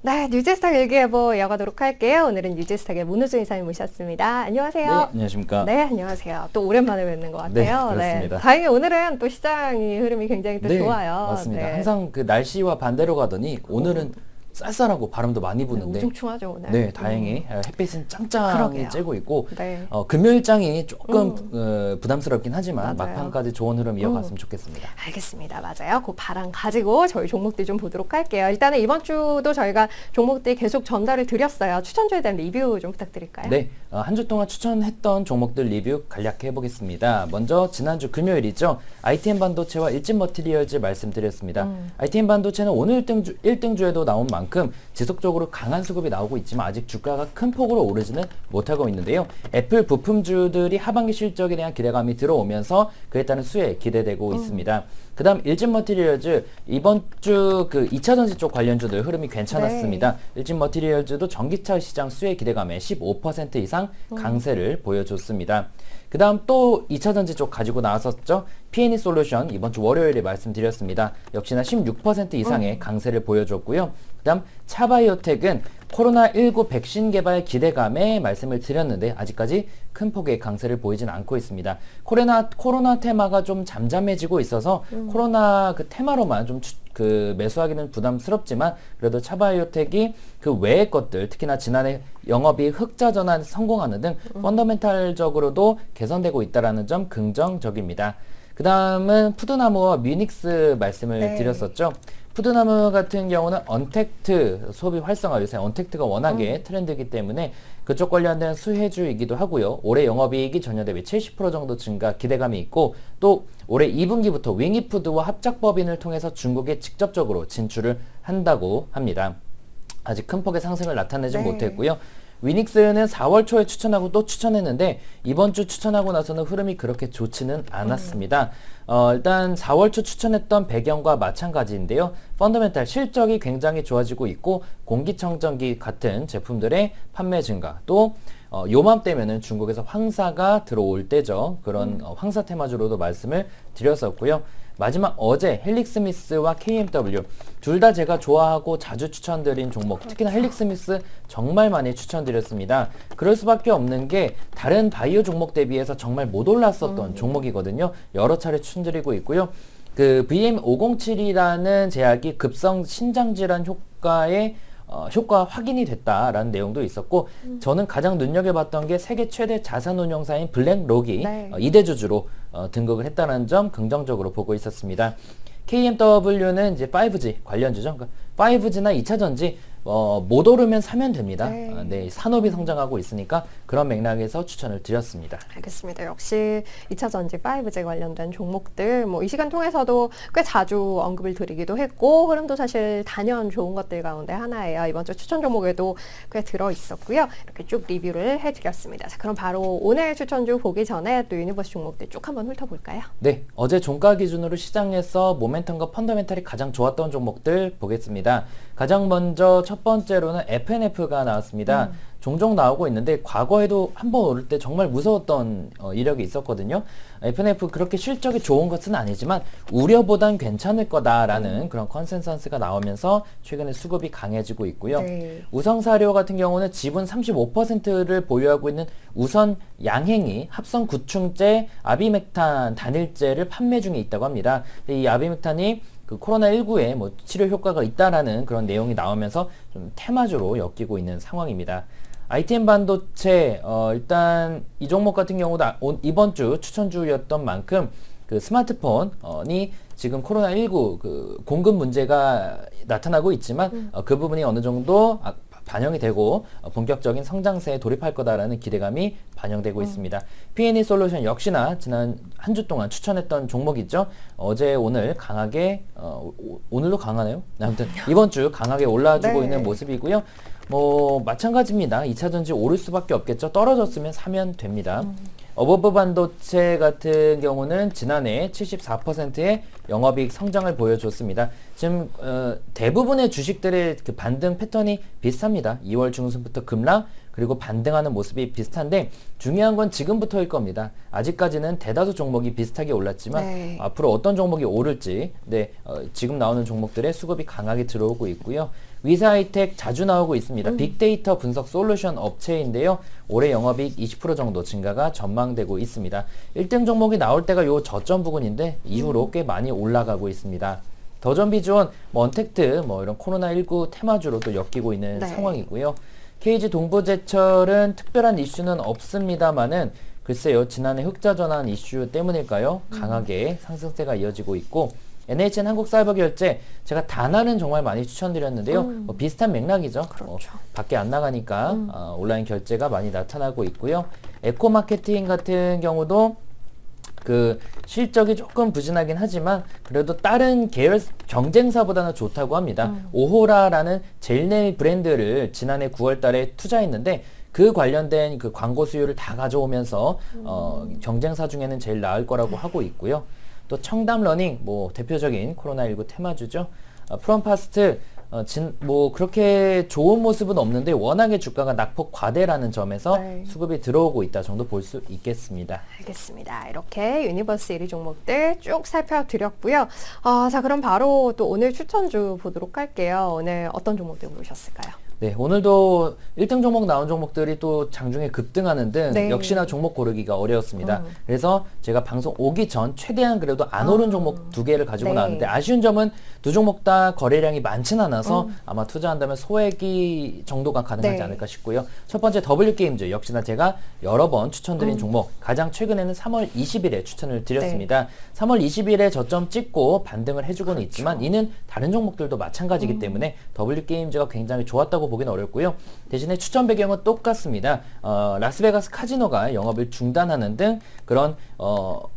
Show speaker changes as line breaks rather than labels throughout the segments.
네, 뉴제스탁 일기예보 이어가도록 할게요. 오늘은 뉴제스탁의 문우준 이사님 모셨습니다. 안녕하세요.
네, 안녕하십니까.
네, 안녕하세요. 또 오랜만에 뵙는 것
네,
같아요.
그렇습니다.
다행히 오늘은 또 시장이 흐름이 굉장히 또
네,
좋아요.
맞습니다.
네.
항상 그 날씨와 반대로 가더니 오늘은 쌀쌀하고 바람도 많이 부는데
우중충하죠, 오늘.
네, 다행히 햇빛은 짱짱이
그러게요.
쬐고 있고
네.
금요일장이 조금 부담스럽긴 하지만
맞아요.
막판까지 좋은 흐름 이어갔으면 좋겠습니다.
알겠습니다. 맞아요. 그 바람 가지고 저희 종목들 좀 보도록 할게요. 일단은 이번 주도 저희가 종목들 계속 전달을 드렸어요. 추천주에 대한 리뷰 좀 부탁드릴까요?
네, 한 주 동안 추천했던 종목들 리뷰 간략해 보겠습니다. 먼저 지난주 금요일이죠. ITM 반도체와 일진 머티리얼즈 말씀드렸습니다. ITM 반도체는 오늘 1등주에도 나온 만큼 지속적으로 강한 수급이 나오고 있지만 아직 주가가 큰 폭으로 오르지는 못하고 있는데요. 애플 부품주들이 하반기 실적에 대한 기대감이 들어오면서 그에 따른 수혜 기대되고 있습니다. 그 다음 일진 머티리얼즈 이번 주 그 2차전지 쪽 관련주들 흐름이 괜찮았습니다.
네.
일진 머티리얼즈도 전기차 시장 수혜 기대감에 15% 이상 강세를 보여줬습니다. 그 다음 또 2차전지 쪽 가지고 나왔었죠. P&E 솔루션 이번 주 월요일에 말씀드렸습니다. 역시나 16% 이상의 강세를 보여줬고요. 그 다음 차바이오텍은 코로나19 백신 개발 기대감에 말씀을 드렸는데 아직까지 큰 폭의 강세를 보이진 않고 있습니다. 코로나 테마가 좀 잠잠해지고 있어서 코로나 그 테마로만 좀 매수하기는 부담스럽지만 그래도 차바이오텍이 그 외의 것들 특히나 지난해 영업이 흑자 전환 성공하는 등 펀더멘탈적으로도 개선되고 있다는 점 긍정적입니다. 그 다음은 푸드나무와 뮤닉스 말씀을
네.
드렸었죠. 푸드나무 같은 경우는 언택트 소비 활성화, 요새 언택트가 워낙에 트렌드이기 때문에 그쪽 관련된 수혜주이기도 하고요. 올해 영업이익이 전년 대비 70% 정도 증가 기대감이 있고 또 올해 2분기부터 윙이푸드와 합작법인을 통해서 중국에 직접적으로 진출을 한다고 합니다. 아직 큰 폭의 상승을 나타내지
네.
못했고요. 위닉스는 4월 초에 추천하고 또 추천했는데 이번 주 추천하고 나서는 흐름이 그렇게 좋지는 않았습니다. 일단 4월 초 추천했던 배경과 마찬가지인데요. 펀더멘탈 실적이 굉장히 좋아지고 있고 공기청정기 같은 제품들의 판매 증가 또 요맘때면은 중국에서 황사가 들어올 때죠. 그런 황사 테마주로도 말씀을 드렸었고요. 마지막 어제 헬릭스미스와 KMW 둘 다 제가 좋아하고 자주 추천드린 종목 특히나 헬릭스미스 정말 많이 추천드렸습니다. 그럴 수밖에 없는 게 다른 바이오 종목 대비해서 정말 못 올랐었던 종목이거든요. 여러 차례 추천드리고 있고요. 그 VM507이라는 제약이 급성 신장질환 효과에 효과 확인이 됐다라는 내용도 있었고 저는 가장 눈여겨봤던 게 세계 최대 자산운용사인 블랙록이
네.
2대 주주로 등극을 했다는 점 긍정적으로 보고 있었습니다. KMW는 이제 5G 관련주죠. 그러니까 5G나 2차전지 못 오르면 사면 됩니다.
네.
네, 산업이 성장하고 있으니까 그런 맥락에서 추천을 드렸습니다.
알겠습니다. 역시 2차전지 5G 관련된 종목들 이 시간 통해서도 꽤 자주 언급을 드리기도 했고 흐름도 사실 단연 좋은 것들 가운데 하나예요. 이번 주 추천 종목에도 꽤 들어있었고요. 이렇게 쭉 리뷰를 해드렸습니다. 자, 그럼 바로 오늘 추천주 보기 전에 또 유니버스 종목들 쭉 한번 훑어볼까요?
네, 어제 종가 기준으로 시장에서 모멘텀과 펀더멘탈이 가장 좋았던 종목들 보겠습니다. 가장 먼저 첫 번째로는 FNF가 나왔습니다. 종종 나오고 있는데 과거에도 한번 오를 때 정말 무서웠던 이력이 있었거든요. FNF 그렇게 실적이 좋은 것은 아니지만 우려보단 괜찮을 거다라는 그런 컨센서스가 나오면서 최근에 수급이 강해지고 있고요.
네.
우성사료 같은 경우는 지분 35%를 보유하고 있는 우선 양행이 합성 구충제 아비맥탄 단일제를 판매 중에 있다고 합니다. 이 아비맥탄이 그 코로나19에 치료 효과가 있다라는 그런 내용이 나오면서 좀 테마주로 엮이고 있는 상황입니다. ITM 반도체 일단 이 종목 같은 경우도 이번 주 추천주였던 만큼 그 스마트폰이 지금 코로나19 그 공급 문제가 나타나고 있지만 그 부분이 어느 정도 반영이 되고 본격적인 성장세에 돌입할 거다라는 기대감이 반영되고 있습니다. P&E 솔루션 역시나 지난 한 주 동안 추천했던 종목이죠. 어제 오늘 강하게 오늘도 강하네요. 아무튼 이번 주 강하게 올라주고
네.
있는 모습이고요. 마찬가지입니다. 2차전지 오를 수밖에 없겠죠. 떨어졌으면 사면 됩니다. 어버브 반도체 같은 경우는 지난해 74%의 영업이익 성장을 보여줬습니다. 지금 대부분의 주식들의 그 반등 패턴이 비슷합니다. 2월 중순부터 급락 그리고 반등하는 모습이 비슷한데 중요한 건 지금부터일 겁니다. 아직까지는 대다수 종목이 비슷하게 올랐지만
네.
앞으로 어떤 종목이 오를지 지금 나오는 종목들의 수급이 강하게 들어오고 있고요. 위사이텍 자주 나오고 있습니다. 빅데이터 분석 솔루션 업체인데요. 올해 영업이익 20% 정도 증가가 전망되고 있습니다. 1등 종목이 나올 때가 요 저점 부근인데 이후로 꽤 많이 올라가고 있습니다. 더전비주원, 언택트, 이런 코로나19 테마주로 또 엮이고 있는
네.
상황이고요. KG 동부제철은 특별한 이슈는 없습니다만은 글쎄요, 지난해 흑자 전환 이슈 때문일까요? 강하게 상승세가 이어지고 있고, NHN 한국사이버결제 제가 단알은 정말 많이 추천드렸는데요. 비슷한 맥락이죠.
그렇죠.
밖에 안 나가니까 온라인 결제가 많이 나타나고 있고요. 에코마케팅 같은 경우도 그 실적이 조금 부진하긴 하지만 그래도 다른 계열 경쟁사보다는 좋다고 합니다. 오호라라는 젤네일 브랜드를 지난해 9월 달에 투자했는데 그 관련된 그 광고 수요를 다 가져오면서 경쟁사 중에는 제일 나을 거라고 하고 있고요. 또 청담러닝, 대표적인 코로나19 테마주죠. 프롬파스트, 그렇게 좋은 모습은 없는데 워낙에 주가가 낙폭 과대라는 점에서
네.
수급이 들어오고 있다 정도 볼 수 있겠습니다.
알겠습니다. 이렇게 유니버스 1위 종목들 쭉 살펴드렸고요. 자, 그럼 바로 또 오늘 추천주 보도록 할게요. 오늘 어떤 종목들 보셨을까요?
네, 오늘도 1등 종목 나온 종목들이 또 장중에 급등하는 등
네.
역시나 종목 고르기가 어려웠습니다. 그래서 제가 방송 오기 전 최대한 그래도 안 오른 종목 2개를 가지고
네.
나왔는데 아쉬운 점은 두 종목 다 거래량이 많진 않아서 아마 투자한다면 소액이 정도가 가능하지
네.
않을까 싶고요. 첫 번째 W게임즈 역시나 제가 여러 번 추천드린 종목 가장 최근에는 3월 20일에 추천을 드렸습니다. 3월 20일에 저점 찍고 반등을 해주고는 있지만 이는 다른 종목들도 마찬가지이기 때문에 W게임즈가 굉장히 좋았다고 보기는 어렵고요. 대신에 추천 배경은 똑같습니다. 라스베가스 카지노가 영업을 중단하는 등 그런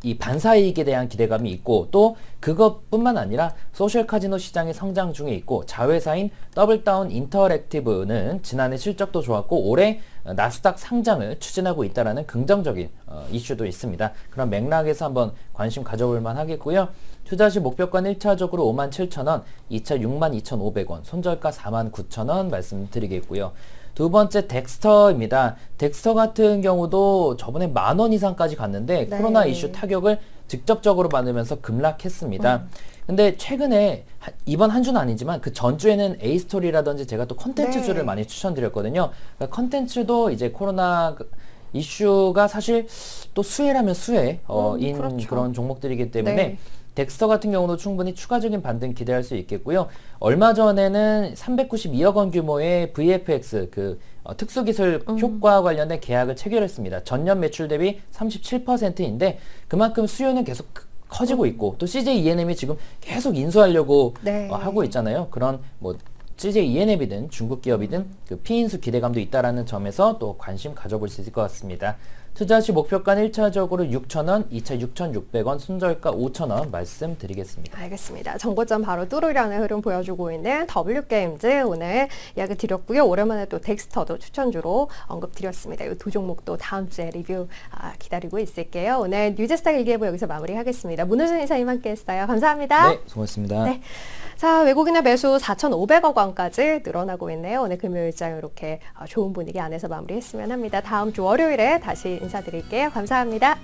이 반사이익에 대한 기대감이 있고 또 그것뿐만 아니라 소셜 카지노 시장이 성장 중에 있고 자회사인 더블다운 인터랙티브는 지난해 실적도 좋았고 올해 나스닥 상장을 추진하고 있다라는 긍정적인 이슈도 있습니다. 그런 맥락에서 한번 관심 가져볼 만 하겠고요. 투자 시 목표가는 1차적으로 57,000원, 2차 62,500원, 손절가 49,000원 말씀드리겠고요. 두 번째 덱스터입니다. 덱스터 같은 경우도 저번에 10,000원 이상까지 갔는데
네.
코로나 이슈 타격을 직접적으로 받으면서 급락했습니다. 근데 최근에 이번 한 주는 아니지만 그 전주에는 A스토리라든지 제가 또 컨텐츠주를
네. 많이
많이 추천드렸거든요. 그러니까 컨텐츠도 이제 코로나 이슈가 사실 또 수혜라면 수혜인
그렇죠.
그런 종목들이기 때문에
네.
덱스터 같은 경우도 충분히 추가적인 반등 기대할 수 있겠고요. 얼마 전에는 392억 원 규모의 VFX 특수기술 효과 관련된 계약을 체결했습니다. 전년 매출 대비 37%인데 그만큼 수요는 계속 커지고 있고 또 CJ ENM이 지금 계속 인수하려고
네.
하고 있잖아요. 그런 CJ ENM이든 중국 기업이든 그 피인수 기대감도 있다라는 점에서 또 관심 가져볼 수 있을 것 같습니다. 투자 시 목표가는 1차적으로 6,000원, 2차 6,600원, 손절가 5,000원 말씀드리겠습니다.
알겠습니다. 정보점 바로 뚜루라는 흐름 보여주고 있는 W게임즈 오늘 이야기 드렸고요. 오랜만에 또 덱스터도 추천주로 언급드렸습니다. 이 두 종목도 다음 주에 리뷰 기다리고 있을게요. 오늘 뉴제스탁 일기예보 여기서 마무리하겠습니다. 문호준 이사님 함께했어요. 감사합니다.
네, 수고하셨습니다.
네. 자, 외국인의 매수 4,500억 원까지 늘어나고 있네요. 오늘 금요일장 이렇게 좋은 분위기 안에서 마무리했으면 합니다. 다음 주 월요일에 다시 인사드릴게요. 감사합니다.